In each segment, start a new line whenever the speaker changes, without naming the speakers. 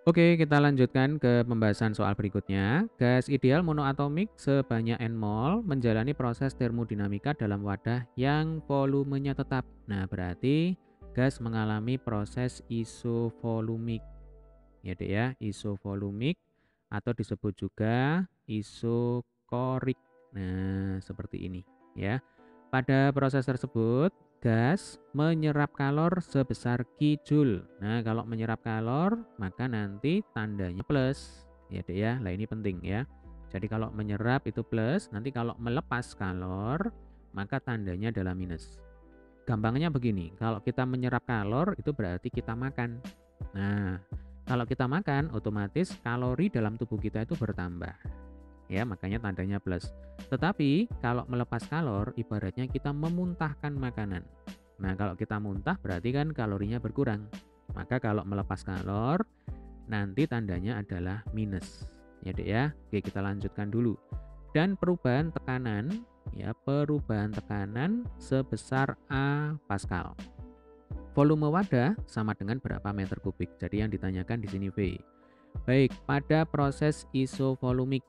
Oke, kita lanjutkan ke pembahasan soal berikutnya. Gas ideal monoatomik sebanyak N mol menjalani proses termodinamika dalam wadah yang volumenya tetap. Nah, berarti gas mengalami proses isovolumik. Ya, Dek ya, isovolumik atau disebut juga isokorik. Nah, seperti ini ya. Pada proses tersebut, gas menyerap kalor sebesar Q joule. Nah, kalau menyerap kalor, maka nanti tandanya plus. Ya, Dek ya. Lah ini penting ya. Jadi kalau menyerap itu plus, nanti kalau melepas kalor, maka tandanya adalah minus. Gampangnya begini, kalau kita menyerap kalor itu berarti kita makan. Nah, kalau kita makan otomatis kalori dalam tubuh kita itu bertambah. Ya, makanya tandanya plus. Tetapi kalau melepas kalor ibaratnya kita memuntahkan makanan. Nah, kalau kita muntah berarti kan kalorinya berkurang. Maka kalau melepas kalor nanti tandanya adalah minus. Ya, Dek ya. Oke, kita lanjutkan dulu. Dan perubahan tekanan sebesar A Pascal. Volume wadah sama dengan berapa meter kubik. Jadi yang ditanyakan di sini V. Baik, pada proses isovolumik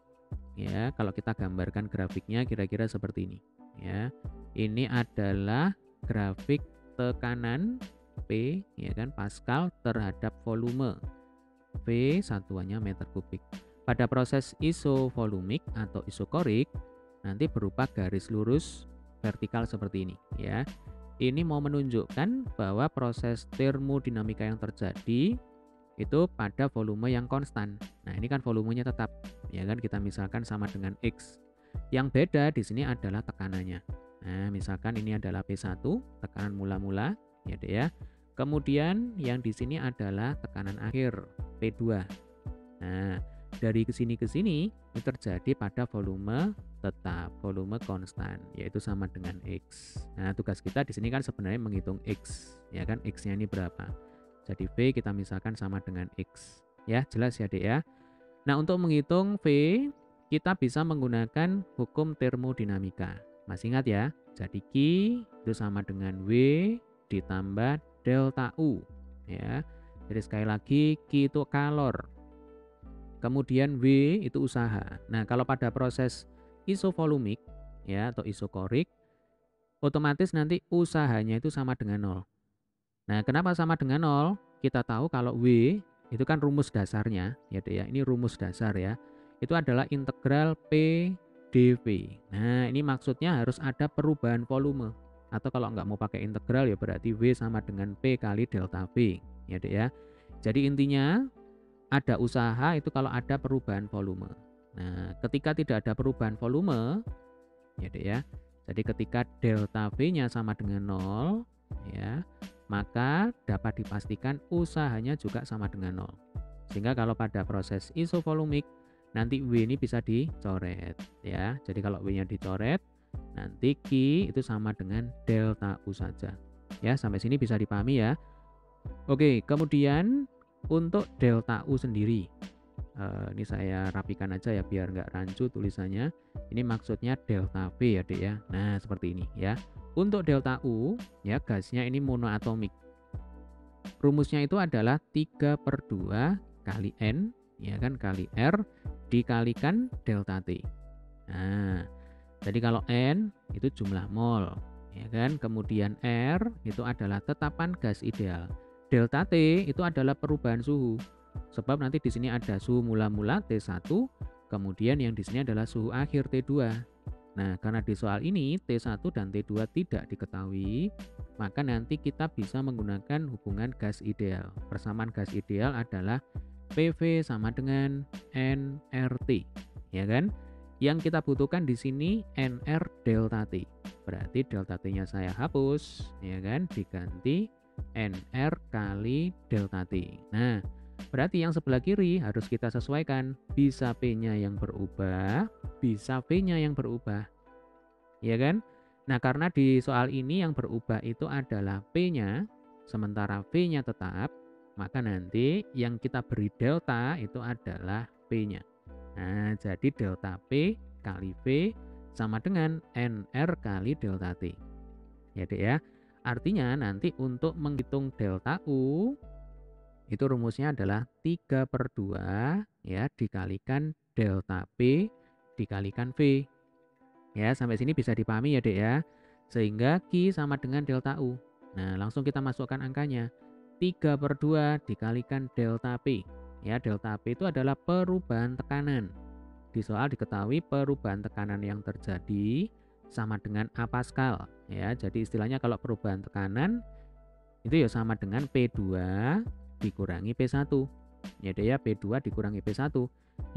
ya, kalau kita gambarkan grafiknya kira-kira seperti ini ya. Ini adalah grafik tekanan P ya kan Pascal terhadap volume. V satuannya meter kubik. Pada proses isovolumik atau isokorik nanti berupa garis lurus vertikal seperti ini ya. Ini mau menunjukkan bahwa proses termodinamika yang terjadi itu pada volume yang konstan. Nah, ini kan volumenya tetap, ya kan kita misalkan sama dengan X. Yang beda di sini adalah tekanannya. Nah, misalkan ini adalah P1, tekanan mula-mula, ya Dek ya. Kemudian yang di sini adalah tekanan akhir, P2. Nah, dari ke sini itu terjadi pada volume tetap, volume konstan, yaitu sama dengan X. Nah, tugas kita di sini kan sebenarnya menghitung X, ya kan X-nya ini berapa. Jadi V kita misalkan sama dengan X. Ya, jelas ya, Dek ya. Nah, untuk menghitung V, kita bisa menggunakan hukum termodinamika. Masih ingat ya? Jadi Q itu sama dengan W ditambah delta U. Ya. Jadi sekali lagi Q itu kalor. Kemudian W itu usaha. Nah, kalau pada proses isovolumik ya atau isokorik, otomatis nanti usahanya itu sama dengan nol. Nah, kenapa sama dengan nol? Kita tahu kalau W itu kan rumus dasarnya, ya Dek ya. Ini rumus dasar ya. Itu adalah integral P dV. Nah, ini maksudnya harus ada perubahan volume. Atau kalau nggak mau pakai integral ya berarti W sama dengan P kali delta V, ya Dek ya. Jadi intinya ada usaha itu kalau ada perubahan volume. Nah, ketika tidak ada perubahan volume, ya Dek ya. Jadi ketika delta V-nya sama dengan nol, ya, maka dapat dipastikan usahanya juga sama dengan nol. Sehingga kalau pada proses isovolumik nanti W ini bisa dicoret ya. Jadi kalau W-nya dicoret, nanti Q itu sama dengan delta U saja. Ya, sampai sini bisa dipahami ya. Oke, kemudian untuk delta U sendiri. Ini saya rapikan aja ya biar nggak rancu tulisannya. Ini maksudnya delta V ya Dek ya. Nah, seperti ini ya. Untuk delta U ya gasnya ini monoatomik. Rumusnya itu adalah 3/2 kali N ya kan kali R dikalikan delta T. Nah, jadi kalau N itu jumlah mol ya kan. Kemudian R itu adalah tetapan gas ideal. Delta T itu adalah perubahan suhu. Sebab nanti di sini ada suhu mula-mula T1, kemudian yang di sini adalah suhu akhir T2. Nah, karena di soal ini T1 dan T2 tidak diketahui, maka nanti kita bisa menggunakan hubungan gas ideal. Persamaan gas ideal adalah PV sama dengan nRT, ya kan? Yang kita butuhkan di sini nR delta T. Berarti delta T-nya saya hapus, ya kan? Diganti nR kali delta T. Nah, berarti yang sebelah kiri harus kita sesuaikan. Bisa P-nya yang berubah, bisa V-nya yang berubah. Ya kan? Nah, karena di soal ini yang berubah itu adalah P-nya, sementara V-nya tetap, maka nanti yang kita beri delta itu adalah P-nya. Nah, jadi delta P kali V sama dengan nR kali delta T. Ya, Dek ya. Artinya nanti untuk menghitung delta U Itu rumusnya adalah 3/2 ya dikalikan delta P dikalikan V. Ya, sampai sini bisa dipahami ya, Dek ya. Sehingga Q sama dengan delta U. Nah, langsung kita masukkan angkanya. 3/2 dikalikan delta P. Ya, delta P itu adalah perubahan tekanan. Di soal diketahui perubahan tekanan yang terjadi sama dengan A Pascal. Ya, jadi istilahnya kalau perubahan tekanan itu ya sama dengan P2 dikurangi P1. Ya, Dek ya, P2 dikurangi P1.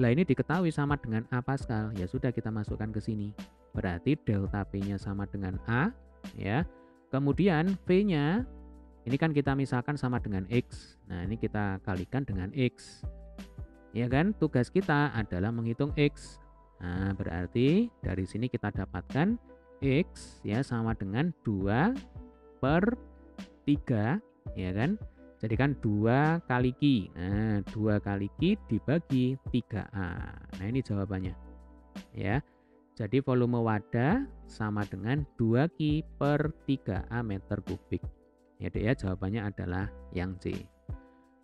Lah ini diketahui sama dengan A Pascal. Ya sudah kita masukkan ke sini. Berarti delta P-nya sama dengan A, ya. Kemudian V-nya ini kan kita misalkan sama dengan X. Nah, ini kita kalikan dengan X. Ya kan? Tugas kita adalah menghitung X. Nah, berarti dari sini kita dapatkan X ya sama dengan 2/3, ya kan? Jadi kan 2 kali Q. Nah, 2 kali Q dibagi 3A. Nah, ini jawabannya. Ya. Jadi volume wadah sama dengan 2Q/3A meter kubik. Ya, Dek ya, jawabannya adalah yang C.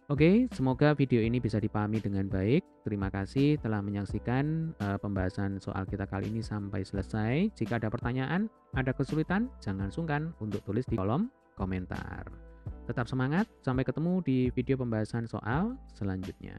Oke, semoga video ini bisa dipahami dengan baik. Terima kasih telah menyaksikan pembahasan soal kita kali ini sampai selesai. Jika ada pertanyaan, ada kesulitan, jangan sungkan untuk tulis di kolom komentar. Tetap semangat, sampai ketemu di video pembahasan soal selanjutnya.